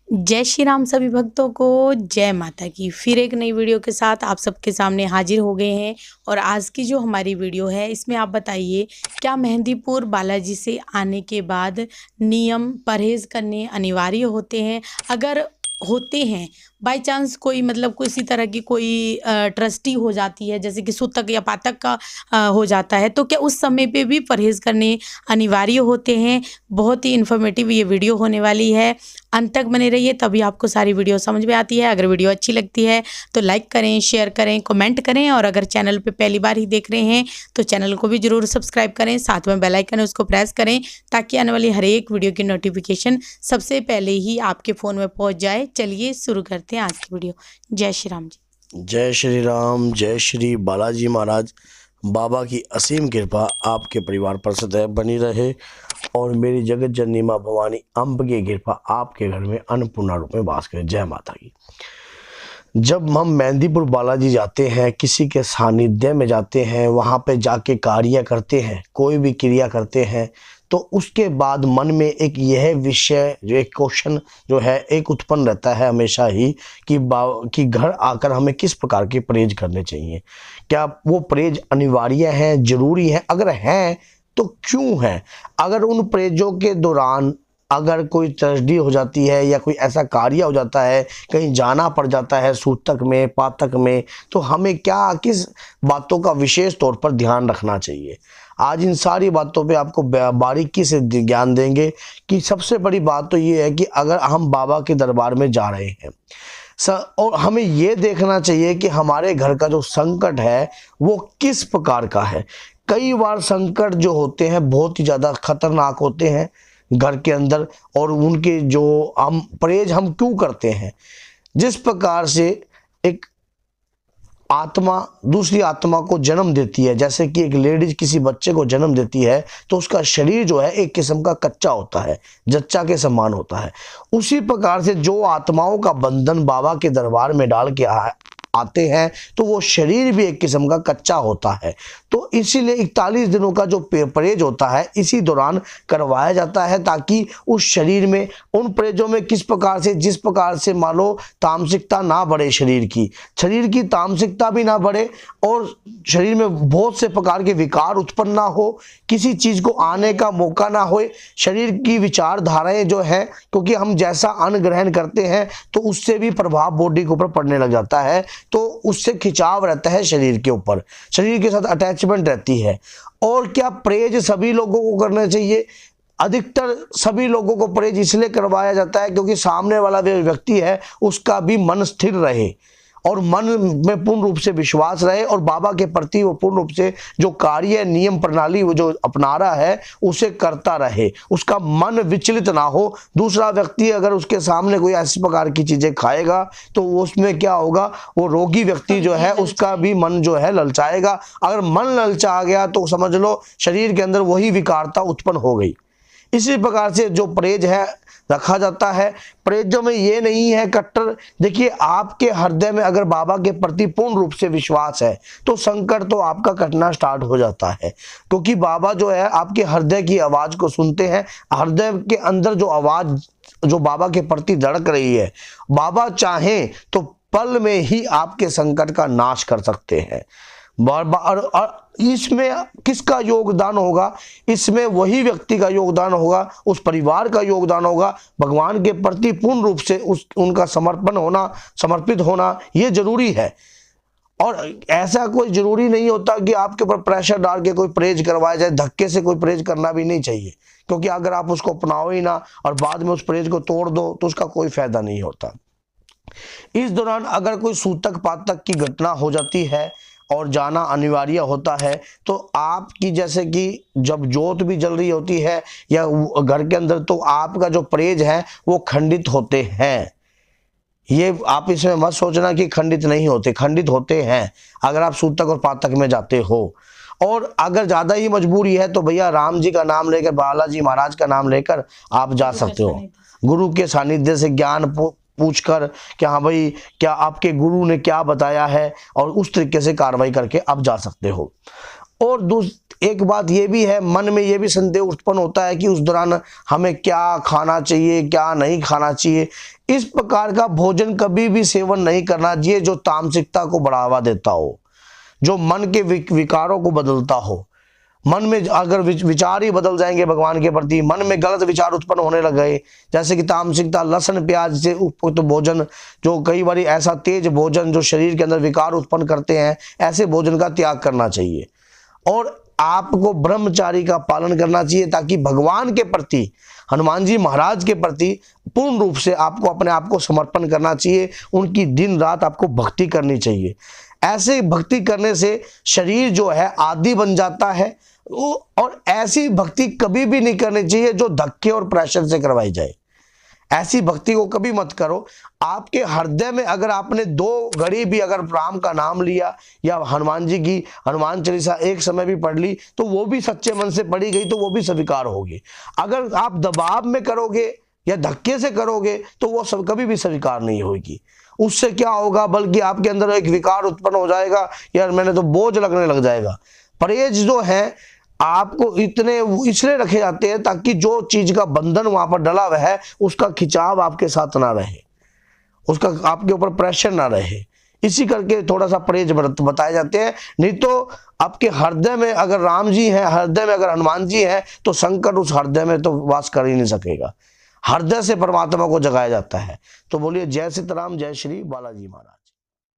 जय श्री राम सभी भक्तों को, जय माता की। फिर एक नई वीडियो के साथ आप सबके सामने हाजिर हो गए हैं। और आज की जो हमारी वीडियो है इसमें आप बताइए, क्या मेहंदीपुर बालाजी से आने के बाद नियम परहेज करने अनिवार्य होते हैं? अगर होते हैं, बाय चांस कोई मतलब किसी तरह की कोई ट्रस्टी हो जाती है, जैसे कि सूतक या पातक का हो जाता है, तो क्या उस समय पे भी परहेज करने अनिवार्य होते हैं? बहुत ही इन्फॉर्मेटिव ये वीडियो होने वाली है, अंत तक बने रहिए तभी आपको सारी वीडियो समझ में आती है। अगर वीडियो अच्छी लगती है तो लाइक करें, शेयर करें, कमेंट करें, और अगर चैनल पे पहली बार ही देख रहे हैं तो चैनल को भी जरूर सब्सक्राइब करें, साथ में बेल आइकन है उसको प्रेस करें ताकि आने वाली हर एक वीडियो की नोटिफिकेशन सबसे पहले ही आपके फ़ोन में पहुँच जाए। चलिए शुरू करते हैं आज की वीडियो। जय श्री राम जी। जय श्री राम, जय श्री बालाजी महाराज। बाबा की असीम कृपा आपके परिवार पर सदैव बनी रहे और मेरी जगत जननी माँ भवानी अम्ब की कृपा आपके घर में अन्नपूर्णा रूप में वास करे। जय माता की। जब हम मेहंदीपुर बालाजी जाते हैं, किसी के सानिध्य में जाते हैं, वहाँ पे जाके कार्य करते हैं, कोई भी क्रिया करते हैं, तो उसके बाद मन में एक यह विषय एक क्वेश्चन जो है एक उत्पन्न रहता है हमेशा ही कि घर आकर हमें किस प्रकार के परहेज करने चाहिए। क्या वो परहेज अनिवार्य हैं, जरूरी है? अगर हैं तो क्यों हैं? अगर उन परहेजों के दौरान अगर कोई ट्रेजेडी हो जाती है या कोई ऐसा कार्य हो जाता है, कहीं जाना पड़ जाता है सूतक में, पातक में, तो हमें क्या किस बातों का विशेष तौर पर ध्यान रखना चाहिए? आज इन सारी बातों पे आपको बारीकी से ज्ञान देंगे कि सबसे बड़ी बात तो ये है कि अगर हम बाबा के दरबार में जा रहे हैं और हमें ये देखना चाहिए कि हमारे घर का जो संकट है वो किस प्रकार का है। कई बार संकट जो होते हैं बहुत ही ज़्यादा खतरनाक होते हैं घर के अंदर, और उनके जो हम परहेज हम क्यों करते हैं, जिस प्रकार से एक आत्मा दूसरी आत्मा को जन्म देती है, जैसे कि एक लेडीज किसी बच्चे को जन्म देती है तो उसका शरीर जो है एक किस्म का कच्चा होता है, जच्चा के समान होता है। उसी प्रकार से जो आत्माओं का बंधन बाबा के दरबार में डाल के आते हैं तो वो शरीर भी एक किस्म का कच्चा होता है। तो इसीलिए 41 दिनों का जो परहेज होता है इसी दौरान करवाया जाता है, ताकि उस शरीर में उन परहेजों में किस प्रकार से जिस प्रकार से मान लो तामसिकता ना बढ़े, शरीर की तामसिकता भी ना बढ़े और शरीर में बहुत से प्रकार के विकार उत्पन्न ना हो, किसी चीज को आने का मौका ना हो, शरीर की विचारधाराएं जो है, क्योंकि हम जैसा अन्न ग्रहण करते हैं तो उससे भी प्रभाव बॉडी के ऊपर पड़ने लग जाता है, तो उससे खिंचाव रहता है शरीर के ऊपर, शरीर के साथ अटैचमेंट रहती है। और क्या परहेज सभी लोगों को करना चाहिए? अधिकतर सभी लोगों को परहेज इसलिए करवाया जाता है क्योंकि सामने वाला जो व्यक्ति है उसका भी मन स्थिर रहे और मन में पूर्ण रूप से विश्वास रहे और बाबा के प्रति वो पूर्ण रूप से जो कार्य नियम प्रणाली वो जो अपना रहा है उसे करता रहे, उसका मन विचलित ना हो। दूसरा व्यक्ति अगर उसके सामने कोई ऐसी प्रकार की चीजें खाएगा तो उसमें क्या होगा, वो रोगी व्यक्ति जो है उसका भी मन जो है ललचाएगा। अगर मन ललचा गया तो समझ लो शरीर के अंदर वही विकारता उत्पन्न हो गई। इसी प्रकार से जो परहेज है रखा जाता है। परहेजों में ये नहीं है कट्टर, देखिए आपके हृदय में अगर बाबा के प्रति पूर्ण रूप से विश्वास है तो संकट तो आपका कटना स्टार्ट हो जाता है, क्योंकि बाबा जो है आपके हृदय की आवाज को सुनते हैं। हृदय के अंदर जो आवाज जो बाबा के प्रति धड़क रही है, बाबा चाहें तो पल में ही आपके संकट का नाश कर सकते हैं। और इसमें किसका योगदान होगा? इसमें वही व्यक्ति का योगदान होगा, उस परिवार का योगदान होगा। भगवान के प्रति पूर्ण रूप से उनका समर्पण होना, समर्पित होना ये जरूरी है। और ऐसा कोई जरूरी नहीं होता कि आपके ऊपर प्रेशर डाल के कोई परहेज करवाया जाए, धक्के से कोई परहेज करना भी नहीं चाहिए, क्योंकि अगर आप उसको अपनाओ ही ना और बाद में उस परहेज को तोड़ दो तो उसका कोई फायदा नहीं होता। इस दौरान अगर कोई सूतक पातक की घटना हो जाती है और जाना अनिवार्य होता है तो आपकी जैसे कि जब जोत भी जल रही होती है या घर के अंदर, तो आपका जो परहेज है वो खंडित होते हैं। ये आप इसमें मत सोचना कि खंडित नहीं होते, खंडित होते हैं अगर आप सूतक और पातक में जाते हो। और अगर ज्यादा ही मजबूरी है तो भैया राम जी का नाम लेकर, बालाजी महाराज का नाम लेकर आप जा सकते हो। गुरु के सानिध्य से ज्ञान पूछकर कि हाँ भाई क्या आपके गुरु ने क्या बताया है, और उस तरीके से कार्रवाई करके आप जा सकते हो। और एक बात ये भी है, मन में ये भी संदेह उत्पन्न होता है कि उस दौरान हमें क्या खाना चाहिए, क्या नहीं खाना चाहिए। इस प्रकार का भोजन कभी भी सेवन नहीं करना चाहिए जो तामसिकता को बढ़ावा देता हो, जो मन के विकारों को बदलता हो। मन में अगर विचार ही बदल जाएंगे भगवान के प्रति, मन में गलत विचार उत्पन्न होने लग गए, जैसे कि तामसिकता, लहसुन प्याज से उपयुक्त भोजन, जो कई बार ऐसा तेज भोजन जो शरीर के अंदर विकार उत्पन्न करते हैं, ऐसे भोजन का त्याग करना चाहिए। और आपको ब्रह्मचारी का पालन करना चाहिए ताकि भगवान के प्रति, हनुमान जी महाराज के प्रति पूर्ण रूप से आपको अपने आप को समर्पण करना चाहिए। उनकी दिन रात आपको भक्ति करनी चाहिए। ऐसे भक्ति करने से शरीर जो है आदि बन जाता है। और ऐसी भक्ति कभी भी नहीं करनी चाहिए जो धक्के और प्रेशर से करवाई जाए। ऐसी भक्ति को कभी मत करो। आपके हृदय में अगर आपने 2 घड़ी भी अगर राम का नाम लिया या हनुमान जी की हनुमान चालीसा एक समय भी पढ़ ली, तो वो भी सच्चे मन से पढ़ी गई तो वो भी स्वीकार होगी। अगर आप दबाव में करोगे या धक्के से करोगे तो वो सब कभी भी स्वीकार नहीं होगी। उससे क्या होगा, बल्कि आपके अंदर एक विकार उत्पन्न हो जाएगा, यार मैंने तो बोझ लगने लग जाएगा। परहेज जो है आपको इतने इसलिए रखे जाते हैं ताकि जो चीज का बंधन वहां पर डला हुआ है उसका खिंचाव आपके साथ ना रहे, उसका आपके ऊपर प्रेशर ना रहे। इसी करके थोड़ा सा परहेज बताए जाते हैं। नहीं तो आपके हृदय में अगर राम जी हैं, हृदय में अगर हनुमान जी हैं, तो संकट उस हृदय में तो वास कर ही नहीं सकेगा। हृदय से परमात्मा को जगाया जाता है। तो बोलिए जय सीताराम, जय श्री बालाजी महाराज।